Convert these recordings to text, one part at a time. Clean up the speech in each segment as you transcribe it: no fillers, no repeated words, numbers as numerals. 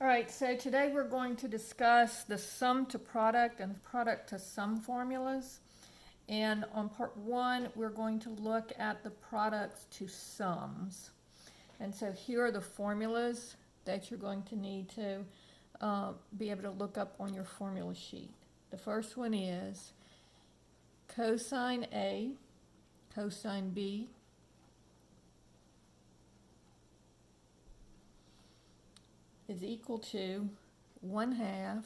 All right, so today we're going to discuss the sum to product and product to sum formulas. And on part one, we're going to look at the products to sums. And so here are the formulas that you're going to need to be able to look up on your formula sheet. The first one is cosine A, cosine B, is equal to 1/2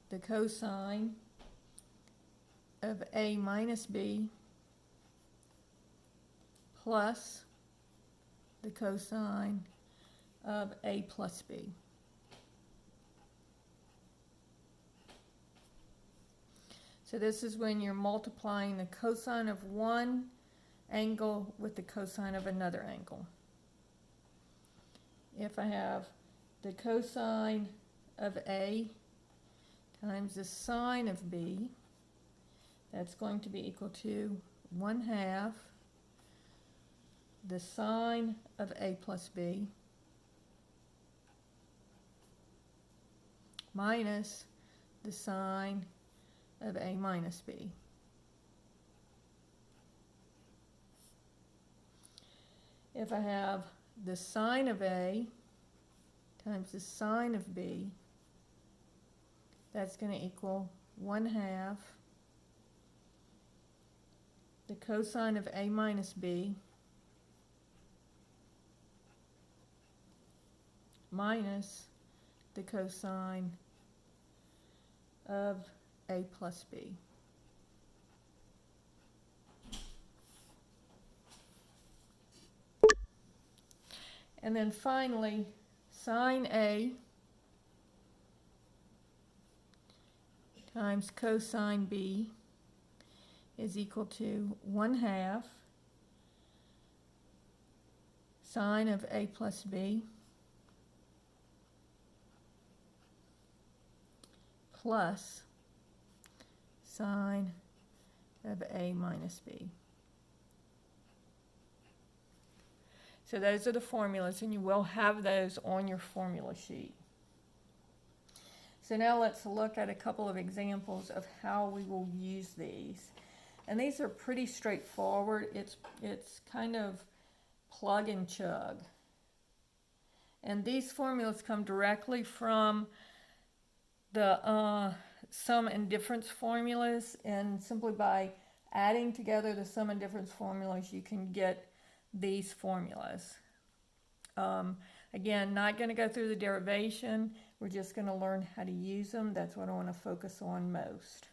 the cosine of A minus B plus the cosine of A plus B. So this is when you're multiplying the cosine of one angle with the cosine of another angle. If I have the cosine of A times the sine of B, that's going to be equal to 1/2 the sine of A plus B minus the sine of A minus B. If I have the sine of A times the sine of B, that's going to equal 1/2 the cosine of A minus B minus the cosine of A plus B. And then finally, sine A times cosine B is equal to 1/2 sine of A plus B plus sine of A minus B. So those are the formulas, and you will have those on your formula sheet. So now let's look at a couple of examples of how we will use these. And these are pretty straightforward. It's kind of plug and chug. And these formulas come directly from the sum and difference formulas, and simply by adding together the sum and difference formulas, you can get these formulas. Again, not going to go through the derivation. We're just going to learn how to use them. That's what I want to focus on most.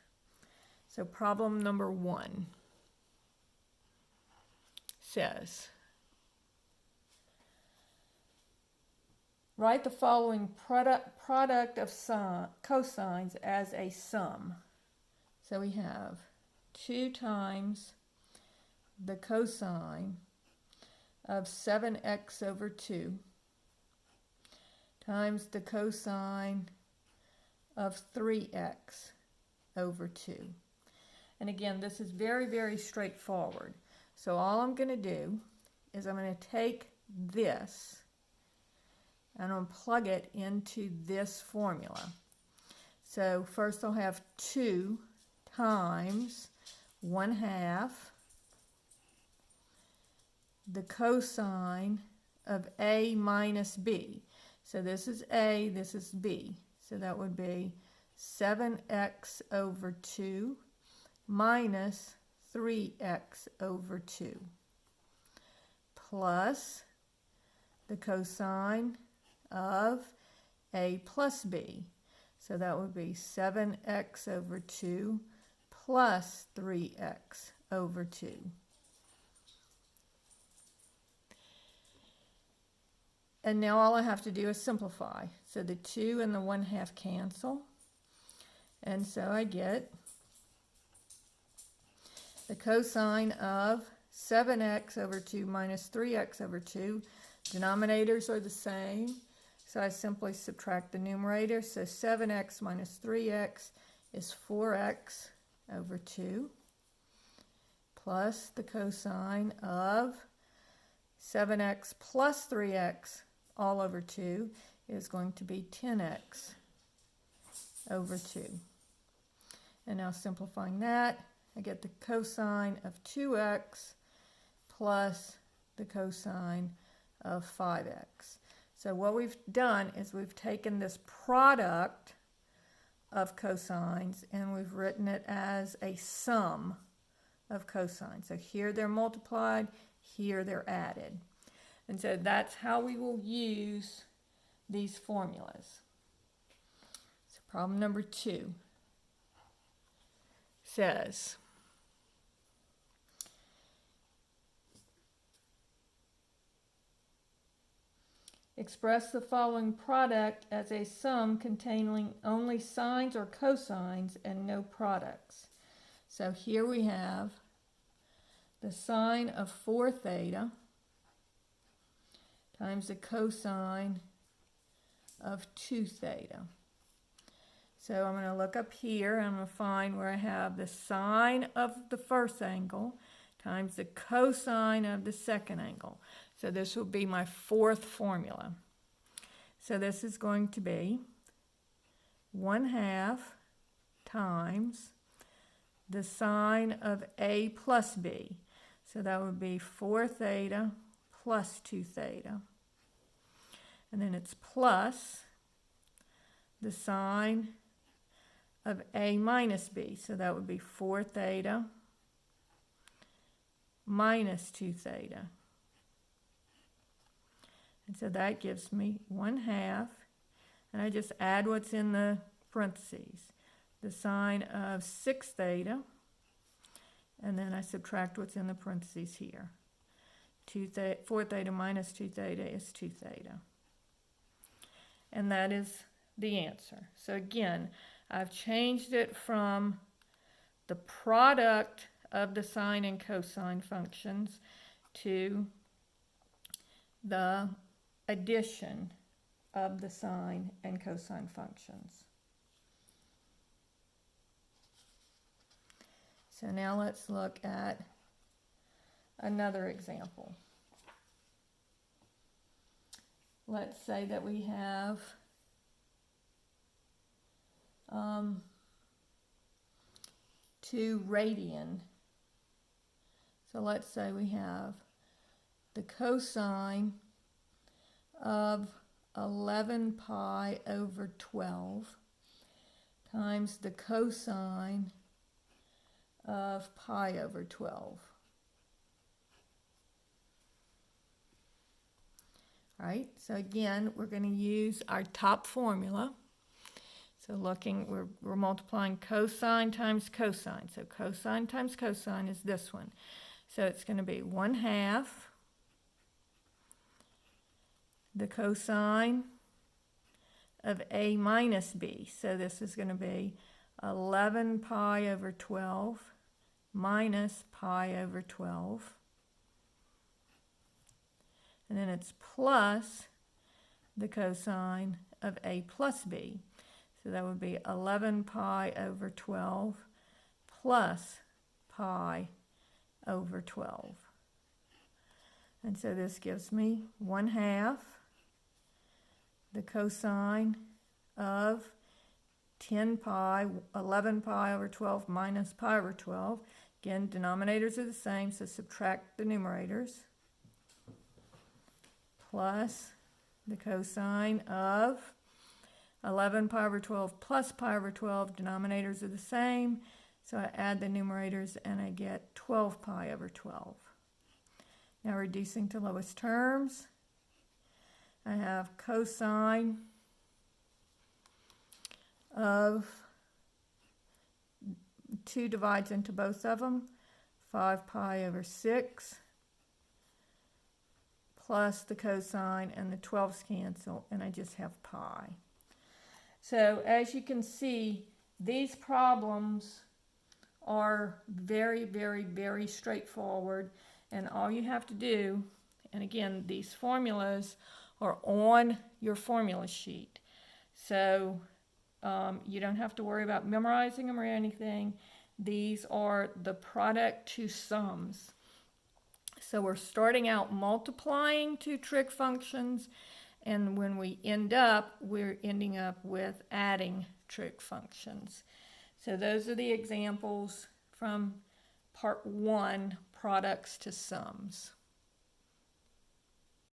So problem number 1 says, write the following product of cosines as a sum. So we have 2 times the cosine of 7x over 2 times the cosine of 3x over 2. And again, this is very, very straightforward. So all I'm going to do is I'm going to take this and I'm going to plug it into this formula. So first I'll have 2 times 1/2 the cosine of A minus B. So this is A, this is B. So that would be 7x over 2 minus 3x over 2 plus the cosine of A plus B. So that would be 7x over 2 plus 3x over 2. And now all I have to do is simplify. So the 2 and the 1/2 cancel. And so I get the cosine of 7x over 2 minus 3x over 2. Denominators are the same. So I simply subtract the numerator. So 7x minus 3x is 4x over 2 plus the cosine of 7x plus 3x all over 2 is going to be 10x over 2. And now simplifying that, I get the cosine of 2x plus the cosine of 5x. So what we've done is we've taken this product of cosines and we've written it as a sum of cosines. So here they're multiplied, here they're added. And so that's how we will use these formulas. So problem number 2 says, express the following product as a sum containing only sines or cosines and no products. So here we have the sine of 4 theta times the cosine of 2 theta. So I'm going to look up here and I'm going to find where I have the sine of the first angle times the cosine of the second angle. So this will be my fourth formula. So this is going to be 1/2 times the sine of A plus B. So that would be 4 theta plus 2 theta. And then it's plus the sine of A minus B. So that would be 4 theta minus 2 theta. And so that gives me 1/2. And I just add what's in the parentheses. The sine of 6 theta. And then I subtract what's in the parentheses here. 4 theta minus 2 theta is 2 theta. And that is the answer. So again, I've changed it from the product of the sine and cosine functions to the addition of the sine and cosine functions. So now let's look at another example. Let's say that we have 2 radian. So let's say we have the cosine of 11 pi over 12 times the cosine of pi over 12. All right, so again, we're going to use our top formula. So we're multiplying cosine times cosine. So cosine times cosine is this one. So it's going to be 1/2 the cosine of A minus B. So this is going to be 11 pi over 12 minus pi over 12. And then it's plus the cosine of A plus B. So that would be 11 pi over 12 plus pi over 12. And so this gives me 1/2 the cosine of 11 pi over 12 minus pi over 12. Again, denominators are the same, so subtract the numerators. Plus the cosine of 11 pi over 12 plus pi over 12. Denominators are the same, so I add the numerators and I get 12 pi over 12. Now reducing to lowest terms, I have cosine of 2 divides into both of them, 5 pi over 6, plus the cosine, and the 12s cancel, and I just have pi. So as you can see, these problems are very, very, very straightforward, and all you have to do, and again, these formulas are on your formula sheet. So you don't have to worry about memorizing them or anything. These are the product to sums. So we're starting out multiplying two trig functions, And when we end up, we're ending up with adding trig functions. So those are the examples from part 1, products to sums.